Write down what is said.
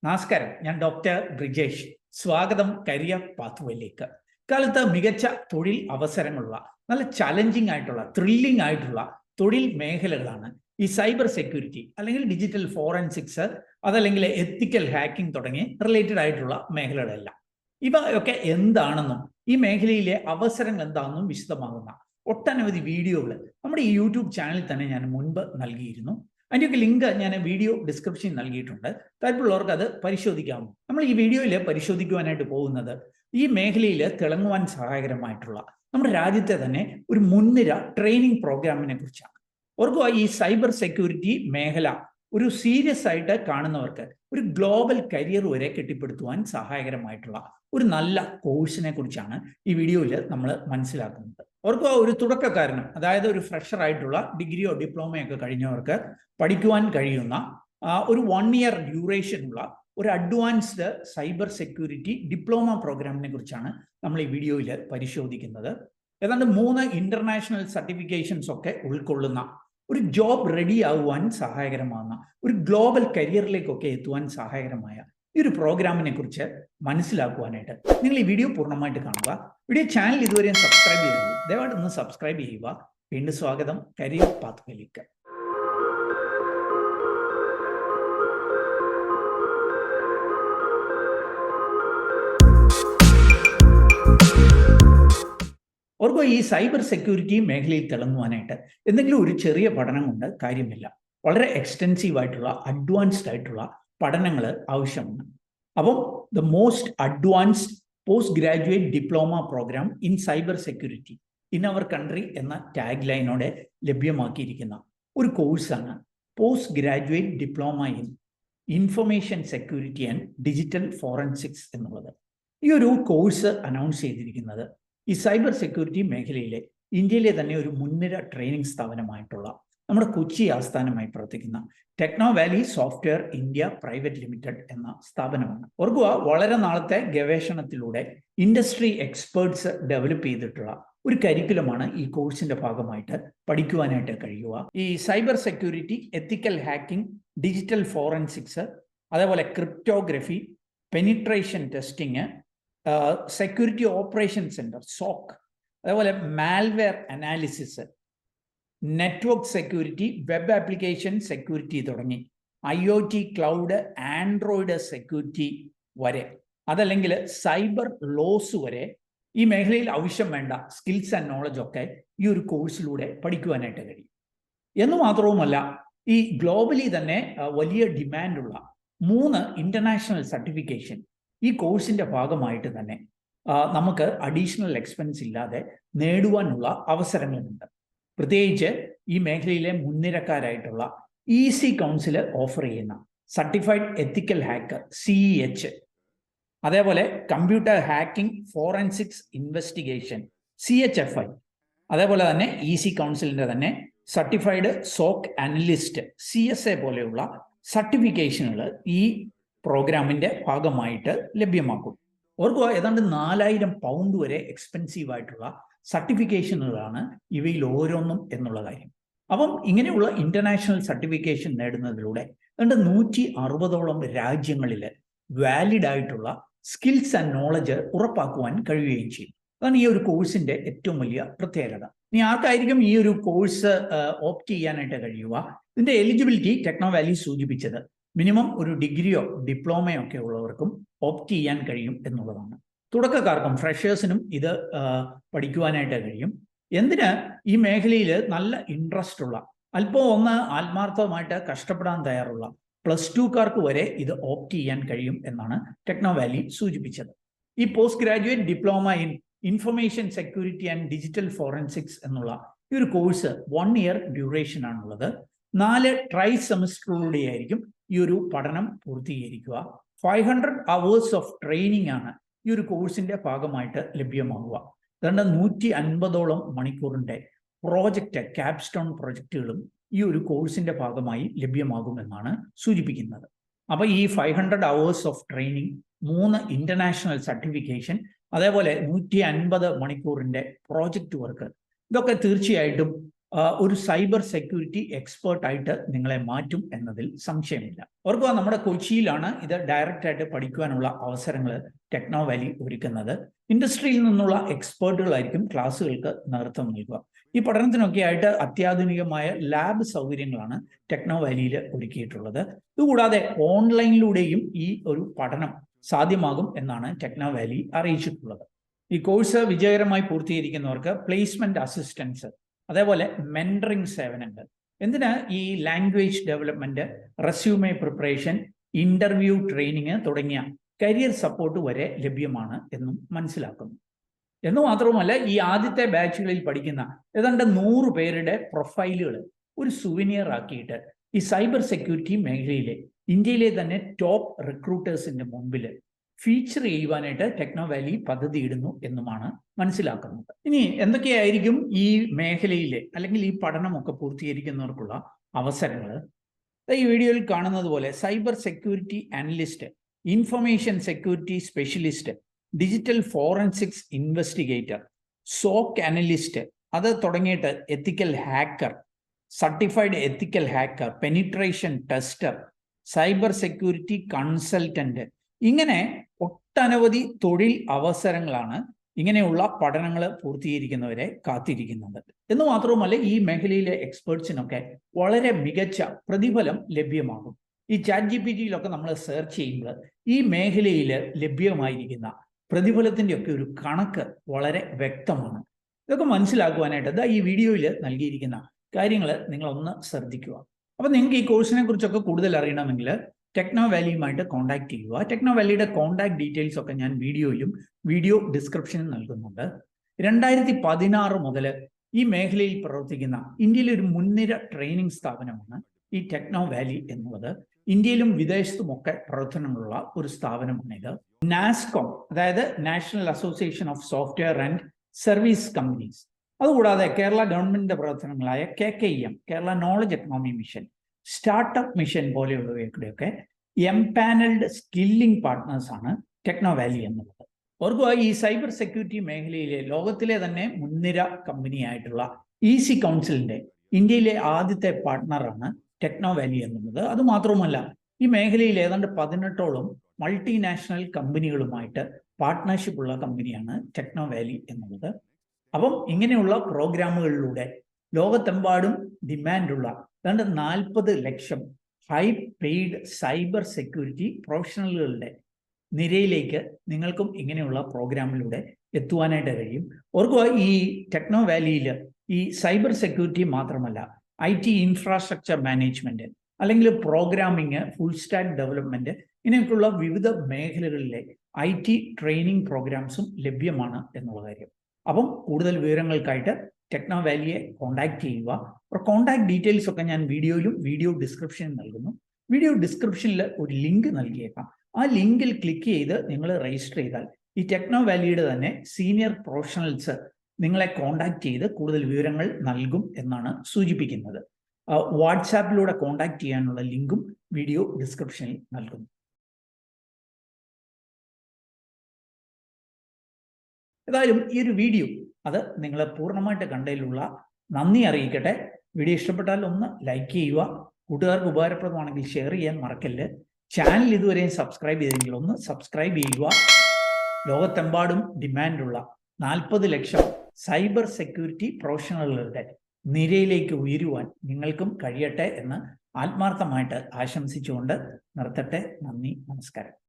നമസ്കാരം, ഞാൻ ഡോക്ടർ ബ്രിജേഷ്. സ്വാഗതം കരിയർ പാത്വേയിലേക്ക്. കാലത്ത് മികച്ച തൊഴിൽ അവസരങ്ങളുള്ള നല്ല ചലഞ്ചിങ് ആയിട്ടുള്ള ത്രില്ലിംഗ് ആയിട്ടുള്ള തൊഴിൽ മേഖലകളാണ് ഈ സൈബർ സെക്യൂരിറ്റി അല്ലെങ്കിൽ ഡിജിറ്റൽ ഫോറൻസിക്സ്, അതല്ലെങ്കിൽ എത്തിക്കൽ ഹാക്കിംഗ് തുടങ്ങി റിലേറ്റഡ് ആയിട്ടുള്ള മേഖലകളെല്ലാം. ഇവയൊക്കെ എന്താണെന്നും ഈ മേഖലയിലെ അവസരങ്ങൾ എന്താണെന്നും വിശദമാകുന്ന ഒട്ടനവധി വീഡിയോകൾ നമ്മുടെ ഈ യൂട്യൂബ് ചാനലിൽ തന്നെ ഞാൻ മുൻപ് നൽകിയിരുന്നു. അതിൻ്റെയൊക്കെ ലിങ്ക് ഞാൻ വീഡിയോ ഡിസ്ക്രിപ്ഷനിൽ നൽകിയിട്ടുണ്ട്. താല്പര്യമുള്ളവർക്ക് അത് പരിശോധിക്കാമോ. നമ്മൾ ഈ വീഡിയോയിൽ പരിശോധിക്കുവാനായിട്ട് പോകുന്നത് ഈ മേഖലയിൽ തിളങ്ങുവാൻ സഹായകരമായിട്ടുള്ള നമ്മുടെ രാജ്യത്തെ തന്നെ ഒരു മുൻനിര ട്രെയിനിങ് പ്രോഗ്രാമിനെ കുറിച്ചാണ്. ഓർക്കുക, ഈ സൈബർ സെക്യൂരിറ്റി മേഖല ഒരു സീരിയസ് ആയിട്ട് കാണുന്നവർക്ക് ഒരു ഗ്ലോബൽ കരിയർ വരെ കെട്ടിപ്പടുത്തുവാൻ സഹായകരമായിട്ടുള്ള ഒരു നല്ല കോഴ്സിനെ കുറിച്ചാണ് ഈ വീഡിയോയിൽ നമ്മൾ മനസ്സിലാക്കുന്നത്. ഓർക്കുക, ഒരു തുടക്കക്കാരന്, അതായത് ഒരു ഫ്രഷർ ആയിട്ടുള്ള ഡിഗ്രിയോ ഡിപ്ലോമയോ ഒക്കെ കഴിഞ്ഞവർക്ക് പഠിക്കുവാൻ കഴിയുന്ന ഒരു 1 year ഡ്യൂറേഷൻ ഉള്ള ഒരു അഡ്വാൻസ്ഡ് സൈബർ സെക്യൂരിറ്റി ഡിപ്ലോമ പ്രോഗ്രാമിനെ കുറിച്ചാണ് നമ്മൾ ഈ വീഡിയോയിൽ പരിശോധിക്കുന്നത്. ഏതാണ്ട് 3 ഇന്റർനാഷണൽ സർട്ടിഫിക്കേഷൻസ് ഒക്കെ ഉൾക്കൊള്ളുന്ന ഒരു ജോബ് റെഡി ആകുവാൻ സഹായകരമാകുന്ന ഒരു ഗ്ലോബൽ കരിയറിലേക്കൊക്കെ എത്തുവാൻ സഹായകരമായ ഈ ഒരു പ്രോഗ്രാമിനെ കുറിച്ച് മനസ്സിലാക്കുവാനായിട്ട് നിങ്ങൾ ഈ വീഡിയോ പൂർണ്ണമായിട്ട് കാണുക. വീഡിയോ ചാനൽ ഇതുവരെയും സബ്സ്ക്രൈബ് ചെയ്തു, ദയവായിട്ട് ഒന്ന് സബ്സ്ക്രൈബ് ചെയ്യുക. വീണ്ടും സ്വാഗതം കരിയർ പാത്വേയിലേക്ക്. ഓർക്കുക, ഈ സൈബർ സെക്യൂരിറ്റി മേഖലയിൽ തിളങ്ങുവാനായിട്ട് എന്തെങ്കിലും ഒരു ചെറിയ പഠനം കൊണ്ട് കാര്യമില്ല. വളരെ എക്സ്റ്റെൻസീവ് ആയിട്ടുള്ള അഡ്വാൻസ്ഡ് ആയിട്ടുള്ള പഠനങ്ങൾ ആവശ്യമാണ്. അപ്പം the most advanced post graduate diploma programme in cyber security in our country എന്ന ടാഗ് ലൈനോടെ ലഭ്യമാക്കിയിരിക്കുന്ന ഒരു കോഴ്സാണ് post graduate diploma in information security and digital forensics എന്നുള്ളത്. ഈ ഒരു കോഴ്സ് അനൗൺസ് ചെയ്തിരിക്കുന്നത് ഈ സൈബർ സെക്യൂരിറ്റി മേഖലയിലെ ഇന്ത്യയിലെ തന്നെ ഒരു മുൻനിര ട്രെയിനിങ് സ്ഥാപനമായിട്ടുള്ള നമ്മുടെ കൊച്ചി ആസ്ഥാനമായി പ്രവർത്തിക്കുന്ന techno Valley software India private limited എന്ന സ്ഥാപനമാണ്. ഓർക്കുക, വളരെ നാളത്തെ ഗവേഷണത്തിലൂടെ ഇൻഡസ്ട്രി എക്സ്പേർട്സ് ഡെവലപ്പ് ചെയ്തിട്ടുള്ള ഒരു കരിക്കുലമാണ് ഈ കോഴ്സിന്റെ ഭാഗമായിട്ട് പഠിക്കുവാനായിട്ട് കഴിയുക. ഈ cyber security, ethical hacking, digital forensics, അതേപോലെ cryptography, penetration testing, security operation centre SOC, അതേപോലെ malware analysis, network security, web application security തുടങ്ങി IoT, ക്ലൗഡ്, ആൻഡ്രോയിഡ് സെക്യൂരിറ്റി വരെ, അതല്ലെങ്കിൽ സൈബർ ലോസ് വരെ ഈ മേഖലയിൽ ആവശ്യം വേണ്ട സ്കിൽസ് ആൻഡ് നോളജ് ഒക്കെ ഈ ഒരു കോഴ്സിലൂടെ പഠിക്കുവാനായിട്ട് കഴിയും. എന്ന് മാത്രവുമല്ല, ഈ ഗ്ലോബലി തന്നെ വലിയ ഡിമാൻഡുള്ള 3 ഇന്റർനാഷണൽ സർട്ടിഫിക്കേഷൻ ഈ കോഴ്സിന്റെ ഭാഗമായിട്ട് തന്നെ നമുക്ക് അഡീഷണൽ എക്സ്പെൻസ് ഇല്ലാതെ നേടുവാനുള്ള അവസരങ്ങളുണ്ട്. പ്രത്യേകിച്ച് ഈ മേഖലയിലെ മുൻനിരക്കാരായിട്ടുള്ള EC കൗൺസിൽ ഓഫർ ചെയ്യുന്ന സർട്ടിഫൈഡ് എത്തിക്കൽ ഹാക്കർ CEH, അതേപോലെ computer hacking forensics investigation CHFI, അതേപോലെ തന്നെ EC കൗൺസിലിന്റെ തന്നെ സർട്ടിഫൈഡ് സോക്ക് അനലിസ്റ്റ് CSA പോലെയുള്ള സർട്ടിഫിക്കേഷനുകൾ ഈ പ്രോഗ്രാമിന്റെ ഭാഗമായിട്ട് ലഭ്യമാക്കും. ഓർക്കുക, ഏതാണ്ട് 4000 പൗണ്ട് വരെ എക്സ്പെൻസീവ് ആയിട്ടുള്ള സർട്ടിഫിക്കേഷനുകളാണ് ഇവയിൽ ഓരോന്നും എന്നുള്ള കാര്യം. അപ്പം ഇങ്ങനെയുള്ള ഇന്റർനാഷണൽ സർട്ടിഫിക്കേഷൻ നേടുന്നതിലൂടെ ഏതാണ്ട് 160ഓളം രാജ്യങ്ങളിൽ വാലിഡ് ആയിട്ടുള്ള സ്കിൽസ് ആൻഡ് നോളജ് ഉറപ്പാക്കുവാൻ കഴിയുകയും ചെയ്യും. അതാണ് ഈ ഒരു കോഴ്സിന്റെ ഏറ്റവും വലിയ പ്രത്യേകത. ഇനി ആർക്കായിരിക്കും ഈ ഒരു കോഴ്സ് ഓപ്റ്റ് ചെയ്യാനായിട്ട് കഴിയുക? ഇതിന്റെ എലിജിബിലിറ്റി ടെക്നോ വാലി സൂചിപ്പിച്ചത് മിനിമം ഒരു ഡിഗ്രിയോ ഡിപ്ലോമയോ ഒക്കെ ഉള്ളവർക്കും ഓപ്റ്റ് ചെയ്യാൻ കഴിയും എന്നുള്ളതാണ്. തുടക്കക്കാർക്കും ഫ്രഷേഴ്സിനും ഇത് പഠിക്കുവാനായിട്ട് കഴിയും. എന്തിന്? ഈ മേഖലയിൽ നല്ല ഇൻട്രസ്റ്റ് ഉള്ള, അല്പം ഒന്ന് ആത്മാർത്ഥമായിട്ട് കഷ്ടപ്പെടാൻ തയ്യാറുള്ള +2കാർക്ക് വരെ ഇത് ഓപ്റ്റ് ചെയ്യാൻ കഴിയും എന്നാണ് ടെക്നോ വാലി സൂചിപ്പിച്ചത്. ഈ post graduate diploma in information security and digital forensics എന്നുള്ള ഈ ഒരു കോഴ്സ് 1 year ഡ്യൂറേഷൻ ആണുള്ളത്. 4 ട്രൈ സെമിസ്റ്ററിലൂടെ ആയിരിക്കും ഈ ഒരു പഠനം പൂർത്തീകരിക്കുക. 500 hours ഓഫ് ട്രെയിനിങ് ആണ് ഈ ഒരു കോഴ്സിന്റെ ഭാഗമായിട്ട് ലഭ്യമാകുക. അതുകൊണ്ട് 150ഓളം മണിക്കൂറിന്റെ പ്രോജക്റ്റ്, ക്യാപ്സ്റ്റോൺ പ്രോജക്റ്റുകളും ഈ ഒരു കോഴ്സിന്റെ ഭാഗമായി ലഭ്യമാകുമെന്നാണ് സൂചിപ്പിക്കുന്നത്. അപ്പൊ ഈ 500 hours of training, 3 international certification, അതേപോലെ 150 മണിക്കൂറിന്റെ പ്രോജക്റ്റ് വർക്ക്, ഇതൊക്കെ തീർച്ചയായിട്ടും ഒരു സൈബർ സെക്യൂരിറ്റി എക്സ്പേർട്ടായിട്ട് നിങ്ങളെ മാറ്റും എന്നതിൽ സംശയമില്ല. ഓർക്കുക, നമ്മുടെ കൊച്ചിയിലാണ് ഇത് ഡയറക്റ്റായിട്ട് പഠിക്കുവാനുള്ള അവസരങ്ങൾ ടെക്നോ വാലി ഒരുക്കുന്നത്. ഇൻഡസ്ട്രിയിൽ നിന്നുള്ള എക്സ്പേർട്ടുകളായിരിക്കും ക്ലാസ്സുകൾക്ക് നേതൃത്വം നൽകുക. ഈ പഠനത്തിനൊക്കെ ആയിട്ട് അത്യാധുനികമായ ലാബ് സൗകര്യങ്ങളാണ് ടെക്നോ വാലിയിൽ ഒരുക്കിയിട്ടുള്ളത്. ഇതുകൂടാതെ ഓൺലൈനിലൂടെയും ഈ ഒരു പഠനം സാധ്യമാകും എന്നാണ് ടെക്നോ വാലി അറിയിച്ചിട്ടുള്ളത്. ഈ കോഴ്സ് വിജയകരമായി പൂർത്തീകരിക്കുന്നവർക്ക് പ്ലേസ്മെന്റ് അസിസ്റ്റൻസ്, അതേപോലെ മെന്ററിംഗ് സേവനങ്ങൾ, എന്തിന് ഈ language development, resume preparation, interview training തുടങ്ങിയ കരിയർ സപ്പോർട്ട് വരെ ലഭ്യമാണ് എന്നും മനസ്സിലാക്കുന്നു. എന്ന് മാത്രവുമല്ല, ഈ ആദ്യത്തെ ബാച്ചുകളിൽ പഠിക്കുന്ന ഏതാണ്ട് 100 പേരുടെ പ്രൊഫൈലുകൾ ഒരു സുവനിയർ ആക്കിയിട്ട് ഈ സൈബർ സെക്യൂരിറ്റി മേഖലയിലെ ഇന്ത്യയിലെ തന്നെ ടോപ്പ് റിക്രൂട്ടേഴ്സിന്റെ മുമ്പിൽ ഫീച്ചർ ചെയ്യുവാനായിട്ട് ടെക്നോ വാലി പദ്ധതി ഇടുന്നു എന്നുമാണ് മനസ്സിലാക്കുന്നത്. ഇനി എന്തൊക്കെയായിരിക്കും ഈ മേഖലയിലെ അല്ലെങ്കിൽ ഈ പഠനമൊക്കെ പൂർത്തീകരിക്കുന്നവർക്കുള്ള അവസരങ്ങൾ? ഈ വീഡിയോയിൽ കാണുന്നത് പോലെ cyber security analyst, information security specialist, digital forensics investigator, SOC analyst, അത് തുടങ്ങിയിട്ട് ethical hacker, certified ethical hacker, penetration tester, cyber security consultant, ഇങ്ങനെ ഒട്ടനവധി തൊഴിൽ അവസരങ്ങളാണ് ഇങ്ങനെയുള്ള പഠനങ്ങൾ പൂർത്തീകരിക്കുന്നവരെ കാത്തിരിക്കുന്നത്. എന്ന് മാത്രവുമല്ല, ഈ മേഖലയിലെ എക്സ്പേർട്സിനൊക്കെ വളരെ മികച്ച പ്രതിഫലം ലഭ്യമാകും. ഈ ChatGPT-യിലൊക്കെ നമ്മൾ സെർച്ച് ചെയ്യുമ്പോൾ ഈ മേഖലയിൽ ലഭ്യമായിരിക്കുന്ന പ്രതിഫലത്തിൻ്റെ ഒക്കെ ഒരു കണക്ക് വളരെ വ്യക്തമാണ്. ഇതൊക്കെ മനസ്സിലാക്കുവാനായിട്ട് ഈ വീഡിയോയിൽ നൽകിയിരിക്കുന്ന കാര്യങ്ങൾ നിങ്ങളൊന്ന് ശ്രദ്ധിക്കുക. അപ്പം നിങ്ങൾക്ക് ഈ കോഴ്സിനെ കുറിച്ചൊക്കെ കൂടുതൽ അറിയണമെങ്കിൽ ടെക്നോ വാലിയുമായിട്ട് കോൺടാക്ട് ചെയ്യുക. ടെക്നോ വാലിയുടെ കോൺടാക്ട് ഡീറ്റെയിൽസ് ഒക്കെ ഞാൻ വീഡിയോയിലും വീഡിയോ ഡിസ്ക്രിപ്ഷനിൽ നൽകുന്നുണ്ട്. 2016 മുതൽ ഈ മേഖലയിൽ പ്രവർത്തിക്കുന്ന ഇന്ത്യയിലെ ഒരു മുൻനിര ട്രെയിനിങ് സ്ഥാപനമാണ് ഈ ടെക്നോ വാലി എന്നുള്ളത്. ഇന്ത്യയിലും വിദേശത്തുമൊക്കെ പ്രവർത്തനങ്ങളുള്ള ഒരു സ്ഥാപനമാണിത്. നാസ്കോം, അതായത് national association of software and service companies, അതുകൂടാതെ കേരള ഗവൺമെന്റിന്റെ പ്രവർത്തനങ്ങളായ KKEM, Kerala knowledge economy mission, startup mission പോലെയുള്ളവയൊക്കെ എംപാനൽഡ് സ്കില്ലിംഗ് പാർട്ട്നേഴ്സ് ആണ് ടെക്നോ വാലി എന്നുള്ളത്. ഓർക്കുക, ഈ സൈബർ സെക്യൂരിറ്റി മേഖലയിലെ ലോകത്തിലെ തന്നെ മുൻനിര കമ്പനിയായിട്ടുള്ള EC കൗൺസിലിന്റെ ഇന്ത്യയിലെ ആദ്യത്തെ പാർട്ട്ണറാണ് ടെക്നോ വാലി എന്നുള്ളത്. അതുമാത്രവുമല്ല, ഈ മേഖലയിൽ ഏതാണ്ട് 18ഓളം മൾട്ടിനാഷണൽ കമ്പനികളുമായിട്ട് പാർട്ട്ണർഷിപ്പ് ഉള്ള കമ്പനിയാണ് ടെക്നോ വാലി എന്നുള്ളത്. അപ്പം ഇങ്ങനെയുള്ള പ്രോഗ്രാമുകളിലൂടെ ലോകത്തെമ്പാടും ഡിമാൻഡുള്ള ഏതാണ്ട് 40 ലക്ഷം ഹൈ പെയ്ഡ് സൈബർ സെക്യൂരിറ്റി പ്രൊഫഷണലുകളുടെ നിരയിലേക്ക് നിങ്ങൾക്കും ഇങ്ങനെയുള്ള പ്രോഗ്രാമിലൂടെ എത്തുവാനായിട്ട് കഴിയും. ഓർക്കുക, ഈ ടെക്നോ വാലിയിൽ ഈ സൈബർ സെക്യൂരിറ്റി മാത്രമല്ല, IT ഇൻഫ്രാസ്ട്രക്ചർ മാനേജ്മെന്റ്, അല്ലെങ്കിൽ പ്രോഗ്രാമിംഗ്, ഫുൾ സ്റ്റാക്ക് ഡെവലപ്മെന്റ്, ഇങ്ങനെയൊക്കെയുള്ള വിവിധ മേഖലകളിലെ IT ട്രെയിനിങ് പ്രോഗ്രാംസും ലഭ്യമാണ് എന്നുള്ള കാര്യം. അപ്പം കൂടുതൽ വിവരങ്ങൾക്കായിട്ട് ടെക്നോ വാലിയെ കോൺടാക്ട് ചെയ്യുക. കോൺടാക്ട് ഡീറ്റെയിൽസ് ഒക്കെ ഞാൻ വീഡിയോയിലും വീഡിയോ ഡിസ്ക്രിപ്ഷനിൽ നൽകുന്നു. വീഡിയോ ഡിസ്ക്രിപ്ഷനിൽ ഒരു ലിങ്ക് നൽകിയേക്കാം. ആ ലിങ്കിൽ ക്ലിക്ക് ചെയ്ത് നിങ്ങൾ രജിസ്റ്റർ ചെയ്താൽ ഈ ടെക്നോ വാലിയുടെ തന്നെ സീനിയർ പ്രൊഫഷണൽസ് നിങ്ങളെ കോൺടാക്ട് ചെയ്ത് കൂടുതൽ വിവരങ്ങൾ നൽകും എന്നാണ് സൂചിപ്പിക്കുന്നത്. വാട്സാപ്പിലൂടെ കോൺടാക്ട് ചെയ്യാനുള്ള ലിങ്കും വീഡിയോ ഡിസ്ക്രിപ്ഷനിൽ നൽകുന്നു. ഏതായാലും ഈ ഒരു വീഡിയോ അത് നിങ്ങളെ പൂർണ്ണമായിട്ട് കണ്ടതിലുള്ള നന്ദി അറിയിക്കട്ടെ. വീഡിയോ ഇഷ്ടപ്പെട്ടാൽ ഒന്ന് ലൈക്ക് ചെയ്യുക. കൂട്ടുകാർക്ക് ഉപകാരപ്രദമാണെങ്കിൽ ഷെയർ ചെയ്യാൻ മറക്കല്ല്. ചാനൽ ഇതുവരെയും സബ്സ്ക്രൈബ് ചെയ്തെങ്കിൽ ഒന്ന് സബ്സ്ക്രൈബ് ചെയ്യുക. ലോകത്തെമ്പാടും ഡിമാൻഡുള്ള 40 ലക്ഷം സൈബർ സെക്യൂരിറ്റി പ്രൊഫഷണലുകളുടെ നിരയിലേക്ക് ഉയരുവാൻ നിങ്ങൾക്കും കഴിയട്ടെ എന്ന് ആത്മാർത്ഥമായിട്ട് ആശംസിച്ചുകൊണ്ട് നിർത്തട്ടെ. നന്ദി, നമസ്കാരം.